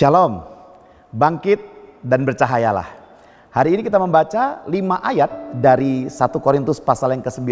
Shalom, bangkit dan bercahayalah. Hari ini kita membaca 5 ayat dari 1 Korintus pasal yang ke-9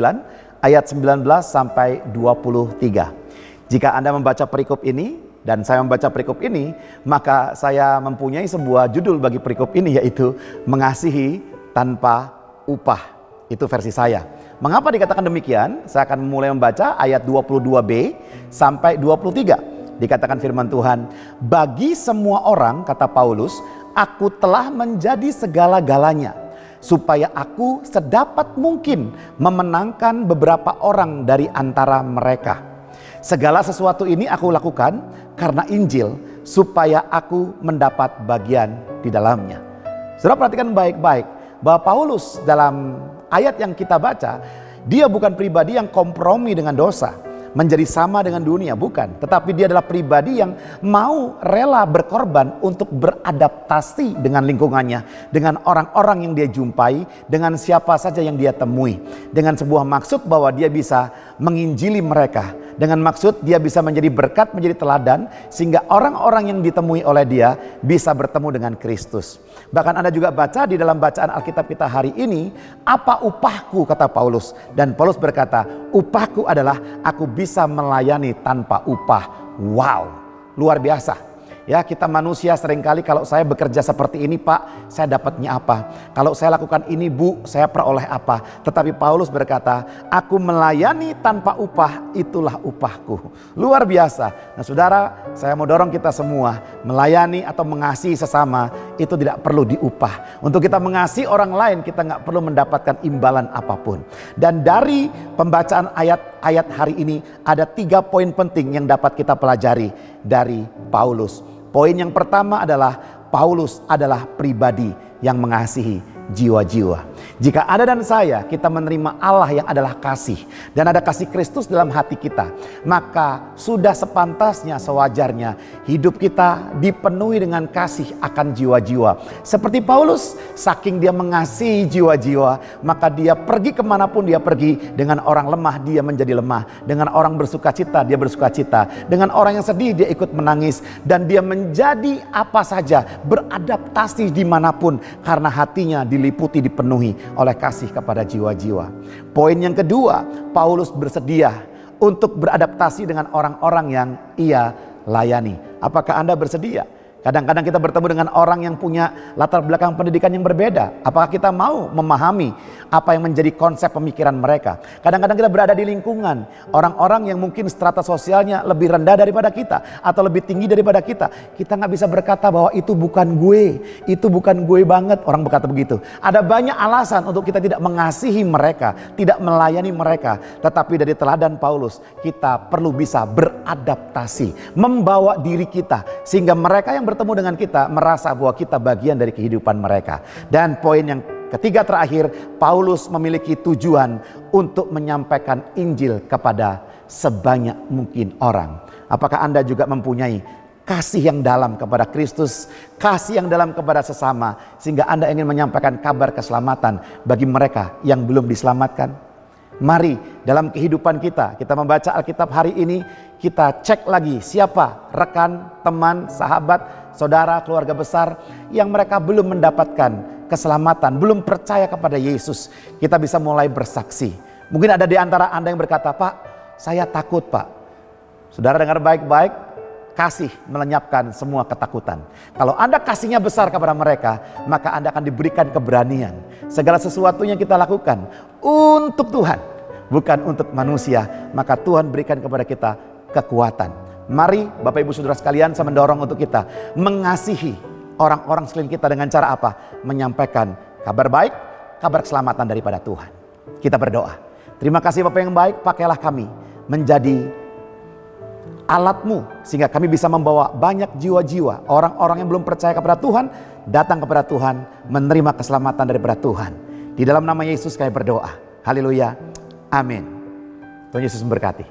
ayat 19 sampai 23. Jika Anda membaca perikop ini dan saya membaca perikop ini, maka saya mempunyai sebuah judul bagi perikop ini, yaitu mengasihi tanpa upah. Itu versi saya. Mengapa dikatakan demikian? Saya akan mulai membaca ayat 22b sampai 23. Dikatakan firman Tuhan, bagi semua orang, kata Paulus, aku telah menjadi segala-galanya, supaya aku sedapat mungkin memenangkan beberapa orang dari antara mereka. Segala sesuatu ini aku lakukan karena Injil, supaya aku mendapat bagian di dalamnya. Saudara perhatikan baik-baik bahwa Paulus dalam ayat yang kita baca, dia bukan pribadi yang kompromi dengan dosa, menjadi sama dengan dunia, bukan. Tetapi dia adalah pribadi yang mau rela berkorban untuk beradaptasi dengan lingkungannya, dengan orang-orang yang dia jumpai, dengan siapa saja yang dia temui, dengan sebuah maksud bahwa dia bisa menginjili mereka, dengan maksud dia bisa menjadi berkat, menjadi teladan, sehingga orang-orang yang ditemui oleh dia bisa bertemu dengan Kristus. Bahkan Anda juga baca di dalam bacaan Alkitab kita hari ini, apa upahku, kata Paulus. Dan Paulus berkata, upahku adalah aku bisa melayani tanpa upah. Wow, luar biasa. Ya, kita manusia seringkali kalau saya bekerja seperti ini, Pak, saya dapatnya apa? Kalau saya lakukan ini, Bu, saya peroleh apa? Tetapi Paulus berkata, aku melayani tanpa upah, itulah upahku. Luar biasa. Nah saudara, saya mau dorong kita semua, melayani atau mengasihi sesama, itu tidak perlu diupah. Untuk kita mengasihi orang lain, kita nggak perlu mendapatkan imbalan apapun. Dan dari pembacaan ayat-ayat hari ini, ada 3 poin penting yang dapat kita pelajari dari Paulus. Poin yang pertama adalah Paulus adalah pribadi yang mengasihi jiwa-jiwa. Jika Anda dan saya, kita menerima Allah yang adalah kasih, dan ada kasih Kristus dalam hati kita, maka sudah sepantasnya, sewajarnya hidup kita dipenuhi dengan kasih akan jiwa-jiwa. Seperti Paulus, saking dia mengasihi jiwa-jiwa, maka dia pergi kemanapun dia pergi. Dengan orang lemah dia menjadi lemah, dengan orang bersuka cita dia bersuka cita, dengan orang yang sedih dia ikut menangis, dan dia menjadi apa saja, beradaptasi dimanapun, karena hatinya diliputi, dipenuhi oleh kasih kepada jiwa-jiwa. Poin yang kedua, Paulus bersedia untuk beradaptasi dengan orang-orang yang ia layani. Apakah Anda bersedia? Kadang-kadang kita bertemu dengan orang yang punya latar belakang pendidikan yang berbeda. Apakah kita mau memahami apa yang menjadi konsep pemikiran mereka? Kadang-kadang kita berada di lingkungan orang-orang yang mungkin strata sosialnya lebih rendah daripada kita, atau lebih tinggi daripada kita. Kita nggak bisa berkata bahwa itu bukan gue, itu bukan gue banget. Orang berkata begitu. Ada banyak alasan untuk kita tidak mengasihi mereka, tidak melayani mereka. Tetapi dari teladan Paulus, kita perlu bisa beradaptasi, membawa diri kita, sehingga mereka yang bertemu dengan kita merasa bahwa kita bagian dari kehidupan mereka. Dan poin yang ketiga terakhir, Paulus memiliki tujuan untuk menyampaikan Injil kepada sebanyak mungkin orang. Apakah Anda juga mempunyai kasih yang dalam kepada Kristus, kasih yang dalam kepada sesama, sehingga Anda ingin menyampaikan kabar keselamatan bagi mereka yang belum diselamatkan? Mari dalam kehidupan kita membaca Alkitab hari ini, kita cek lagi siapa rekan, teman, sahabat, saudara, keluarga besar yang mereka belum mendapatkan keselamatan, belum percaya kepada Yesus. Kita bisa mulai bersaksi. Mungkin ada di antara Anda yang berkata, Pak, saya takut, Pak. Saudara dengar baik-baik, kasih melenyapkan semua ketakutan. Kalau Anda kasihnya besar kepada mereka, maka Anda akan diberikan keberanian. Segala sesuatunya kita lakukan untuk Tuhan, bukan untuk manusia. Maka Tuhan berikan kepada kita kekuatan. Mari Bapak Ibu Saudara sekalian, saya mendorong untuk kita mengasihi orang-orang sekeliling kita dengan cara apa? Menyampaikan kabar baik, kabar keselamatan daripada Tuhan. Kita berdoa. Terima kasih Bapak yang baik, pakailah kami menjadi alat-Mu, sehingga kami bisa membawa banyak jiwa-jiwa, orang-orang yang belum percaya kepada Tuhan, datang kepada Tuhan, menerima keselamatan daripada Tuhan. Di dalam nama Yesus kami berdoa. Haleluya. Amin. Tuhan Yesus memberkati.